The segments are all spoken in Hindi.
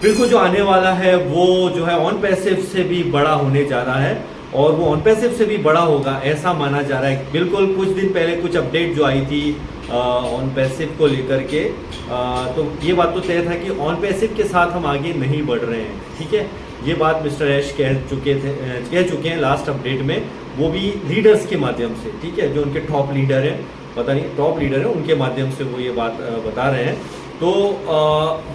बिल्कुल जो आने वाला है वो जो है ऑन पैसिव से भी बड़ा होने जा रहा है, और वो ऑन पैसिव से भी बड़ा होगा ऐसा माना जा रहा है। बिल्कुल कुछ दिन पहले कुछ अपडेट जो आई थी ऑन पैसिव को लेकर के, तो ये बात तो तय था कि ऑन पैसिव के साथ हम आगे नहीं बढ़ रहे हैं। ठीक है, ये बात मिस्टर ऐश कह चुके हैं लास्ट अपडेट में, वो भी लीडर्स के माध्यम से। ठीक है, जो उनके टॉप लीडर हैं, पता नहीं टॉप लीडर है, उनके माध्यम से वो ये बात बता रहे हैं। तो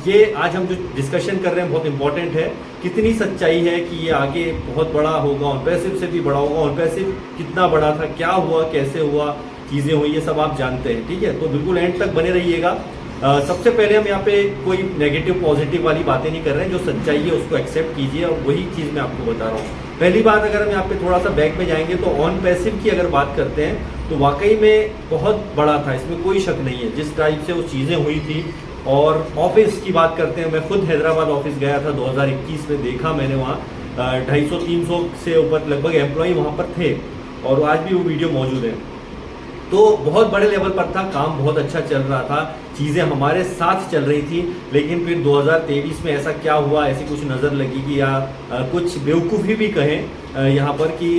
ये आज हम जो डिस्कशन कर रहे हैं बहुत इंपॉर्टेंट है। कितनी सच्चाई है कि ये आगे बहुत बड़ा होगा, ऑन पैसिव से भी बड़ा होगा, ऑन पैसिव कितना बड़ा था, क्या हुआ, कैसे हुआ, चीज़ें हुई, ये सब आप जानते हैं। ठीक है, तो बिल्कुल एंड तक बने रहिएगा। सबसे पहले हम यहाँ पे कोई नेगेटिव पॉजिटिव वाली बातें नहीं कर रहे हैं, जो सच्चाई है उसको एक्सेप्ट कीजिए, और वही चीज़ मैं आपको बता रहा हूँ। पहली बात, अगर हम यहाँ पे थोड़ा सा बैक में जाएंगे तो ऑन पैसिव की अगर बात करते हैं तो वाकई में बहुत बड़ा था, इसमें कोई शक नहीं है। जिस टाइप से वो चीज़ें हुई थी, और ऑफिस की बात करते हैं, मैं खुद हैदराबाद ऑफिस गया था 2021 में, देखा मैंने वहाँ 250-300 से ऊपर लगभग एम्प्लॉय वहाँ पर थे, और आज भी वो वीडियो मौजूद है। तो बहुत बड़े लेवल पर था, काम बहुत अच्छा चल रहा था, चीज़ें हमारे साथ चल रही थी। लेकिन फिर 2023 में ऐसा क्या हुआ, ऐसी कुछ नज़र लगी कि या कुछ बेवकूफ़ी भी कहें यहाँ पर कि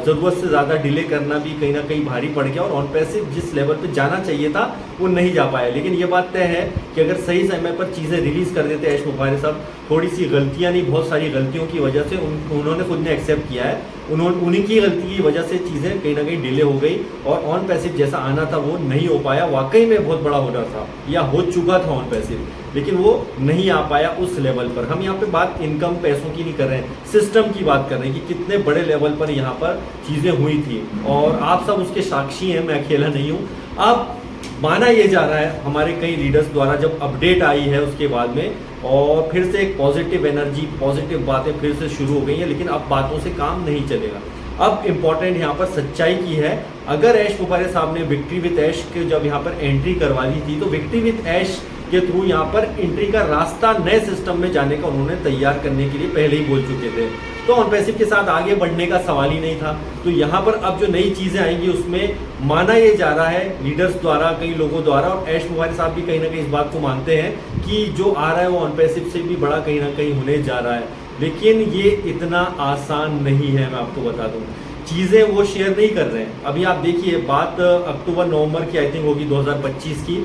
ज़रूरत से ज़्यादा डिले करना भी कहीं ना कहीं भारी पड़ गया, और ऑन पैसिव जिस लेवल पे जाना चाहिए था वो नहीं जा पाया। लेकिन ये बात तय है कि अगर सही समय पर चीज़ें रिलीज़ कर देते ऐश मुबारक साहब, थोड़ी सी गलतियाँ नहीं, बहुत सारी गलतियों की वजह से उन्होंने खुद ने एक्सेप्ट किया है, उन्हीं की गलती की वजह से चीज़ें कहीं ना कहीं डिले हो गई, और ऑन पैसिव जैसा आना था वो नहीं हो पाया। वाकई में बहुत बड़ा ऑर्डर था, या हो चुका था ऑन पैसिव, लेकिन वो नहीं आ पाया उस लेवल पर। हम यहाँ पे बात इनकम पैसों की नहीं कर रहे हैं, सिस्टम की बात कर रहे हैं कि कितने बड़े लेवल पर यहाँ पर चीज़ें हुई थी, और आप सब उसके साक्षी हैं, मैं अकेला नहीं हूँ। अब माना ये जा रहा है हमारे कई लीडर्स द्वारा, जब अपडेट आई है उसके बाद में, और फिर से एक पॉजिटिव एनर्जी, पॉजिटिव बातें फिर से शुरू हो गई हैं, लेकिन अब बातों से काम नहीं चलेगा। अब इम्पॉर्टेंट यहाँ पर सच्चाई की है। अगर ऐश मुबारक साहब ने विक्ट्री विद ऐश के जब यहाँ पर एंट्री करवा दी थी, तो विक्ट्री विद ऐश के थ्रू यहाँ पर एंट्री का रास्ता नए सिस्टम में जाने का उन्होंने तैयार करने के लिए पहले ही बोल चुके थे, तो ऑन पैसिव के साथ आगे बढ़ने का सवाल ही नहीं था। तो यहाँ पर अब जो नई चीज़ें आएंगी उसमें माना ये जा रहा है लीडर्स द्वारा, कई लोगों द्वारा, और ऐश मुबारक साहब भी कहीं ना कहीं इस बात को मानते हैं कि जो आ रहा है वो ऑन पैसिव से भी बड़ा कहीं ना कहीं होने जा रहा है। लेकिन ये इतना आसान नहीं है, मैं आपको बता दूँ। चीज़ें वो शेयर नहीं कर रहे हैं। अभी आप देखिए, बात अक्टूबर-नवंबर की आई थिंक होगी 2025 की,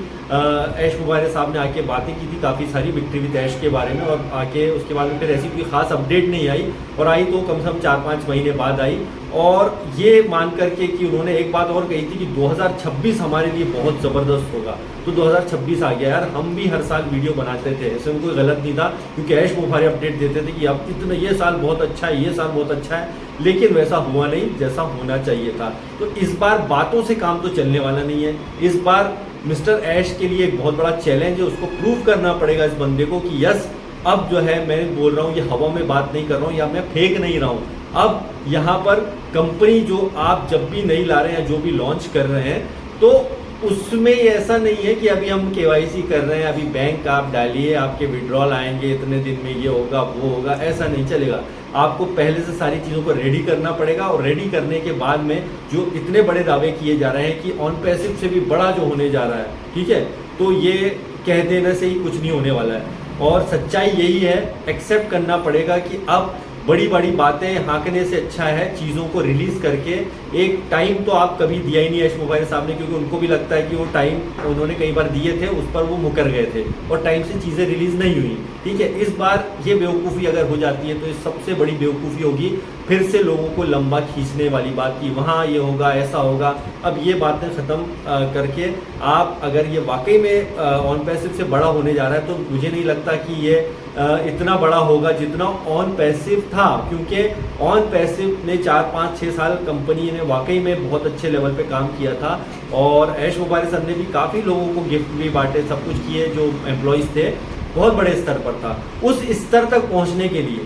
ऐश मुबारक साहब ने आके बातें की थी काफ़ी सारी विक्ट्री विद ऐश के बारे में, और आके उसके बाद में फिर ऐसी कोई खास अपडेट नहीं आई, और आई तो कम से कम 4-5 महीने बाद आई। और ये मान करके कि उन्होंने एक बात और कही थी कि 2026 हमारे लिए बहुत ज़बरदस्त होगा। तो 2026 आ गया यार, हम भी हर साल वीडियो बनाते थे, इसमें कोई गलत नहीं था, क्योंकि ऐश मुबारक अपडेट देते थे कि अब इतना ये साल बहुत अच्छा है, ये साल बहुत अच्छा है, लेकिन वैसा हुआ नहीं जैसा होना चाहिए था। तो इस बार बातों से काम तो चलने वाला नहीं है। इस बार मिस्टर ऐश के लिए एक बहुत बड़ा चैलेंज है, उसको प्रूव करना पड़ेगा इस बंदे को कि यस, अब जो है मैं बोल रहा हूँ, ये हवा में बात नहीं कर रहा हूँ, या मैं फेंक नहीं रहा हूँ। अब यहाँ पर कंपनी जो आप जब भी नहीं ला रहे हैं, जो भी लॉन्च कर रहे हैं, तो उसमें ऐसा नहीं है कि अभी हम केवाईसी कर रहे हैं, अभी बैंक आप डालिए, आपके विड्रॉल आएंगे, इतने दिन में ये होगा वो होगा, ऐसा नहीं चलेगा। आपको पहले से सारी चीज़ों को रेडी करना पड़ेगा, और रेडी करने के बाद में जो इतने बड़े दावे किए जा रहे हैं कि ऑन पैसिव से भी बड़ा जो होने जा रहा है, ठीक है, तो ये कह देने से ही कुछ नहीं होने वाला है। और सच्चाई यही है, एक्सेप्ट करना पड़ेगा कि अब बड़ी बड़ी बातें हाँकने से अच्छा है चीज़ों को रिलीज़ करके। एक टाइम तो आप कभी दिया ही नहीं ऐश मुबारक साहब ने, क्योंकि उनको भी लगता है कि वो टाइम उन्होंने कई बार दिए थे, उस पर वो मुकर गए थे, और टाइम से चीज़ें रिलीज़ नहीं हुई। ठीक है, इस बार ये बेवकूफ़ी अगर हो जाती है तो ये सबसे बड़ी बेवकूफ़ी होगी, फिर से लोगों को लंबा खींचने वाली बात की वहाँ ये होगा, ऐसा होगा। अब ये बातें ख़त्म करके आप अगर ये वाकई में ऑन पैसिव से बड़ा होने जा रहा है, तो मुझे नहीं लगता कि ये इतना बड़ा होगा जितना ऑन पैसिव था, क्योंकि ऑन पैसिव ने 4-5-6 साल कंपनी ने वाकई में बहुत अच्छे लेवल पे काम किया था, और ऐश मुबारक सर ने भी काफ़ी लोगों को गिफ्ट भी बांटे, सब कुछ किए, जो एम्प्लॉयज़ थे, बहुत बड़े स्तर पर था। उस स्तर तक पहुंचने के लिए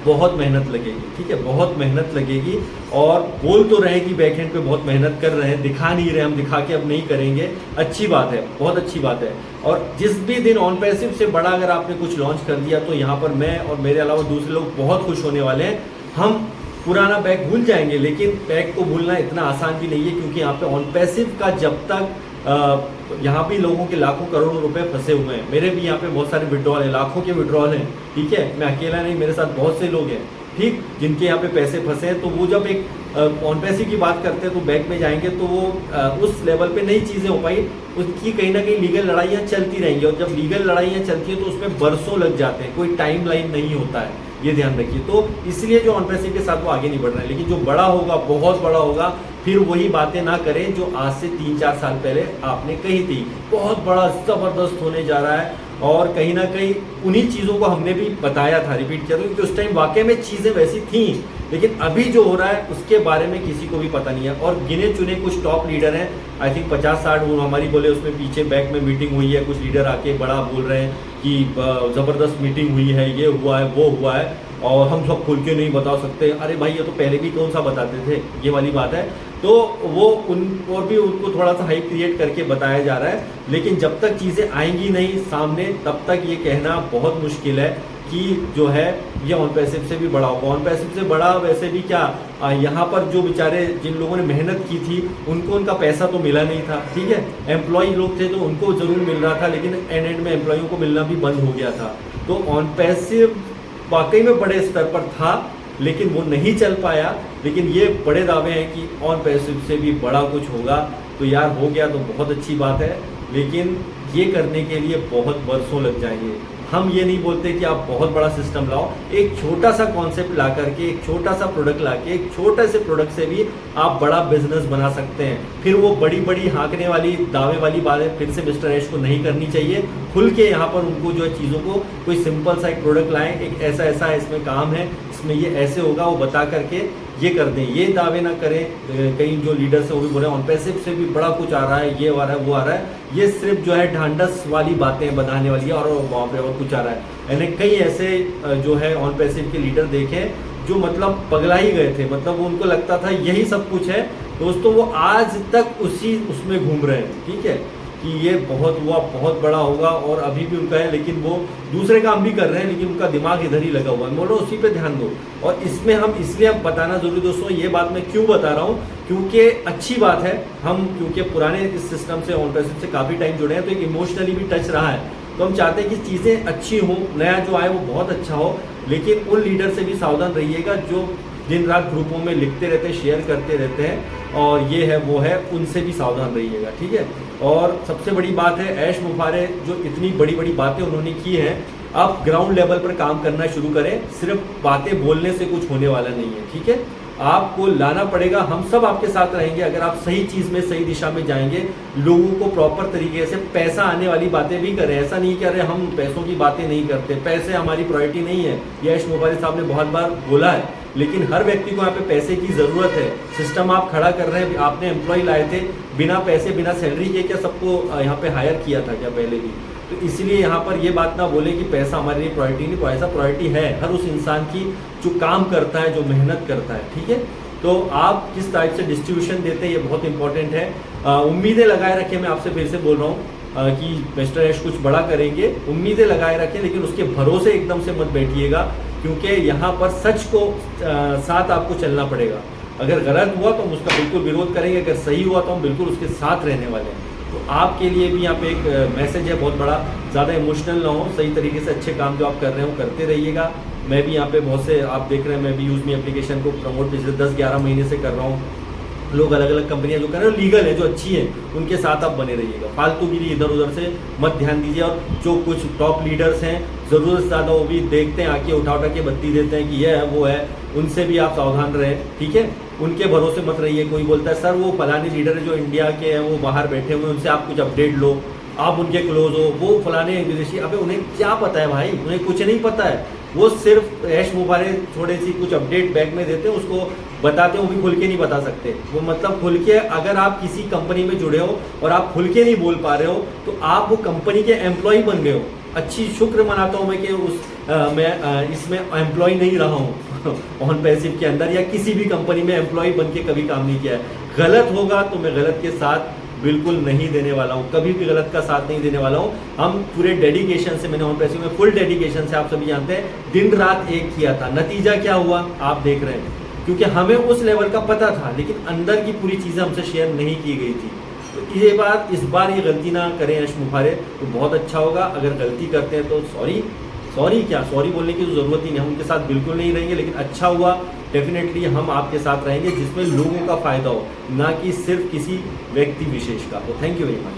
बहुत मेहनत लगेगी। ठीक है, बहुत मेहनत लगेगी, और बोल तो रहे हैं कि बैकएंड पे बहुत मेहनत कर रहे हैं, दिखा नहीं रहे, हम दिखा के अब नहीं करेंगे, अच्छी बात है, बहुत अच्छी बात है। और जिस भी दिन ऑन पैसिव से बड़ा अगर आपने कुछ लॉन्च कर दिया, तो यहाँ पर मैं और मेरे अलावा दूसरे लोग बहुत खुश होने वाले हैं। हम पुराना बैग भूल जाएंगे, लेकिन बैग को भूलना इतना आसान भी नहीं है, क्योंकि यहाँ पे ऑन पैसिव का जब तक यहाँ भी लोगों के लाखों करोड़ों रुपए फंसे हुए हैं। मेरे भी यहाँ पे बहुत सारे विड्रॉल हैं, लाखों के विड्रॉल हैं, ठीक है। मैं अकेला नहीं, मेरे साथ बहुत से लोग हैं, ठीक, जिनके यहाँ पे पैसे फंसे हैं। तो वो जब एक ऑन पैसे की बात करते हैं तो बैंक में जाएंगे तो वो उस लेवल पे नई चीज़ें हो पाई, उसकी कहीं ना कहीं लीगल लड़ाइयाँ चलती रहेंगी। और जब लीगल लड़ाइयाँ चलती हैं तो उसमें बरसों लग जाते हैं, कोई टाइम लाइन नहीं होता है, ये ध्यान रखिए। तो इसलिए जो ऑन पैसे के साथ वो आगे नहीं बढ़ रहे हैं। लेकिन जो बड़ा होगा, बहुत बड़ा होगा, फिर वही बातें ना करें जो आज से 3-4 साल पहले आपने कही थी। बहुत बड़ा ज़बरदस्त होने जा रहा है और कहीं ना कहीं उन्हीं चीज़ों को हमने भी बताया था, रिपीट किया था, क्योंकि उस टाइम वाकई में चीज़ें वैसी थी। लेकिन अभी जो हो रहा है उसके बारे में किसी को भी पता नहीं है। और गिने चुने कुछ टॉप लीडर हैं, आई थिंक 50-60 वो हमारी बोले, उसमें पीछे बैंक में मीटिंग हुई है, कुछ लीडर आके बड़ा बोल रहे हैं कि ज़बरदस्त मीटिंग हुई है, ये हुआ है, वो हुआ है, और हम सब खुल के नहीं बता सकते। अरे भाई, ये तो पहले भी कौन सा बताते थे, ये वाली बात है। तो वो उन और भी उनको थोड़ा सा हाइप क्रिएट करके बताया जा रहा है। लेकिन जब तक चीज़ें आएंगी नहीं सामने, तब तक ये कहना बहुत मुश्किल है कि जो है ये ऑन पैसिव से भी बड़ा होगा। ऑन पैसिव से बड़ा वैसे भी क्या, यहाँ पर जो बेचारे जिन लोगों ने मेहनत की थी उनको उनका पैसा तो मिला नहीं था, ठीक है। एम्प्लॉय लोग थे तो उनको ज़रूर मिल रहा था, लेकिन एंड में एम्प्लॉयों को मिलना भी बंद हो गया था। तो ऑन पैसिव वाकई में बड़े स्तर पर था, लेकिन वो नहीं चल पाया। लेकिन ये बड़े दावे हैं कि ऑन पैसिव से भी बड़ा कुछ होगा। तो यार, हो गया तो बहुत अच्छी बात है, लेकिन ये करने के लिए बहुत बरसों लग जाएंगे। हम ये नहीं बोलते कि आप बहुत बड़ा सिस्टम लाओ, एक छोटा सा कॉन्सेप्ट ला करके, एक छोटा सा प्रोडक्ट ला के, एक छोटे से प्रोडक्ट से भी आप बड़ा बिजनेस बना सकते हैं। फिर वो बड़ी बड़ी हाँकने वाली, दावे वाली बातें फिर से मिस्टर ऐश को नहीं करनी चाहिए। खुल के यहाँ पर उनको जो है चीज़ों को कोई सिंपल सा एक प्रोडक्ट लाएं, एक ऐसा ऐसा इसमें काम है, इसमें ये ऐसे होगा, वो बता करके ये कर दें। ये दावे ना करें, कई जो लीडर्स हैं वो भी बोले ऑन पैसिव से भी बड़ा कुछ आ रहा है, ये आ रहा है, वो आ रहा है। ये सिर्फ जो है ढांढस वाली बातें बनाने वाली है, और वहाँ पे और कुछ आ रहा है। मैंने कई ऐसे जो है ऑन पैसिव के लीडर देखे जो मतलब पगला ही गए थे, मतलब उनको लगता था यही सब कुछ है दोस्तों। वो आज तक उसमें घूम रहे हैं, ठीक है, कि ये बहुत हुआ, बहुत बड़ा होगा, और अभी भी उनका है। लेकिन वो दूसरे काम भी कर रहे हैं, लेकिन उनका दिमाग इधर ही लगा हुआ है। बोलो उसी पे ध्यान दो। और इसमें हम इसलिए बताना जरूरी दोस्तों, ये बात मैं क्यों बता रहा हूँ, क्योंकि अच्छी बात है, हम क्योंकि पुराने इस सिस्टम से, ऑन पैसिव से काफ़ी टाइम जुड़े हैं, तो एक इमोशनली भी टच रहा है। तो हम चाहते हैं कि चीज़ें अच्छी हों, नया जो आए वो बहुत अच्छा हो। लेकिन उन लीडर से भी सावधान रहिएगा जो दिन रात ग्रुपों में लिखते रहते हैं, शेयर करते रहते हैं, और ये है वो है, उनसे भी सावधान रहिएगा, ठीक है। और सबसे बड़ी बात है, ऐश मुफारे जो इतनी बड़ी बड़ी बातें उन्होंने की हैं, आप ग्राउंड लेवल पर काम करना शुरू करें। सिर्फ बातें बोलने से कुछ होने वाला नहीं है, ठीक है। आपको लाना पड़ेगा, हम सब आपके साथ रहेंगे अगर आप सही चीज़ में, सही दिशा में जाएंगे, लोगों को प्रॉपर तरीके से पैसा आने वाली बातें भी करें। ऐसा नहीं कि अरे हम पैसों की बातें नहीं करते, पैसे हमारी प्रायोरिटी नहीं है, ये ऐश मुफारे साहब ने बहुत बार बोला है। लेकिन हर व्यक्ति को यहाँ पे पैसे की ज़रूरत है। सिस्टम आप खड़ा कर रहे हैं, आपने एम्प्लॉय लाए थे, बिना पैसे बिना सैलरी के क्या सबको यहाँ पे हायर किया था क्या पहले भी? तो इसलिए यहाँ पर ये बात ना बोले कि पैसा हमारे लिए प्रायोरिटी नहीं, पैसा प्रायोरिटी है हर उस इंसान की जो काम करता है, जो मेहनत करता है, ठीक है। तो आप किस टाइप से डिस्ट्रीब्यूशन देते हैं, ये बहुत इंपॉर्टेंट है। उम्मीदें लगाए रखें, मैं आपसे फिर से बोल रहा हूँ कि मिस्टर ऐश कुछ बड़ा करेंगे, उम्मीदें लगाए रखें, लेकिन उसके भरोसे एकदम से मत बैठिएगा, क्योंकि यहाँ पर सच को साथ आपको चलना पड़ेगा। अगर गलत हुआ तो हम उसका बिल्कुल विरोध करेंगे, अगर सही हुआ तो हम बिल्कुल उसके साथ रहने वाले हैं। तो आपके लिए भी यहाँ पे एक मैसेज है बहुत बड़ा, ज़्यादा इमोशनल ना हो, सही तरीके से अच्छे काम जो आप कर रहे हो करते रहिएगा। मैं भी यहाँ पे बहुत से, आप देख रहे हैं, मैं भी यूज़ मी एप्लीकेशन को प्रमोट पिछले 10-11 महीने से कर रहा हूँ। लोग अलग अलग कंपनियां जो कर रहे हैं, लीगल है, जो अच्छी है, उनके साथ आप बने रहिएगा। फालतूगिरी इधर उधर से मत ध्यान दीजिए। और जो कुछ टॉप लीडर्स हैं, ज़रूरत से ज़्यादा वो भी देखते हैं, आके उठा के बत्ती देते हैं कि ये है वो है, उनसे भी आप सावधान रहें, ठीक है। उनके भरोसे मत रहिए। कोई बोलता है सर वो फलाने लीडर है जो इंडिया के हैं, वो बाहर बैठे हुए, उनसे आप कुछ अपडेट लो, आप उनके क्लोज हो, वो फलाने विदेशी, अबे उन्हें क्या पता है भाई, उन्हें कुछ नहीं पता है। वो सिर्फ ऐश मुबारे थोड़ी सी कुछ अपडेट बैग में देते हैं, उसको बताते हैं, वो भी खुल के नहीं बता सकते। वो मतलब खुल के, अगर आप किसी कंपनी में जुड़े हो और आप खुल के नहीं बोल पा रहे हो, तो आप वो कंपनी के एम्प्लॉय बन गए हो। अच्छी शुक्र मनाता हूँ मैं कि मैं इसमें एम्प्लॉय नहीं रहा हूँ ऑन पैसिव के अंदर, या किसी भी कंपनी में एम्प्लॉय बन के कभी काम नहीं किया है। गलत होगा तो मैं गलत के साथ बिल्कुल नहीं देने वाला हूँ, कभी भी गलत का साथ नहीं देने वाला हूँ। हम पूरे डेडिकेशन से, मैंने ऑन पैसिव में फुल डेडिकेशन से, आप सभी जानते हैं, दिन रात एक किया था। नतीजा क्या हुआ आप देख रहे हैं, क्योंकि हमें उस लेवल का पता था, लेकिन अंदर की पूरी चीज़ें हमसे शेयर नहीं की गई थी। तो इस बार ये गलती ना करें यश मुखारे, तो बहुत अच्छा होगा। अगर गलती करते हैं तो सॉरी बोलने की तो ज़रूरत ही नहीं, हम उनके साथ बिल्कुल नहीं रहेंगे। लेकिन अच्छा हुआ, डेफिनेटली हम आपके साथ रहेंगे जिसमें लोगों का फ़ायदा हो, ना कि सिर्फ किसी व्यक्ति विशेष का। तो थैंक यू वेरी मच।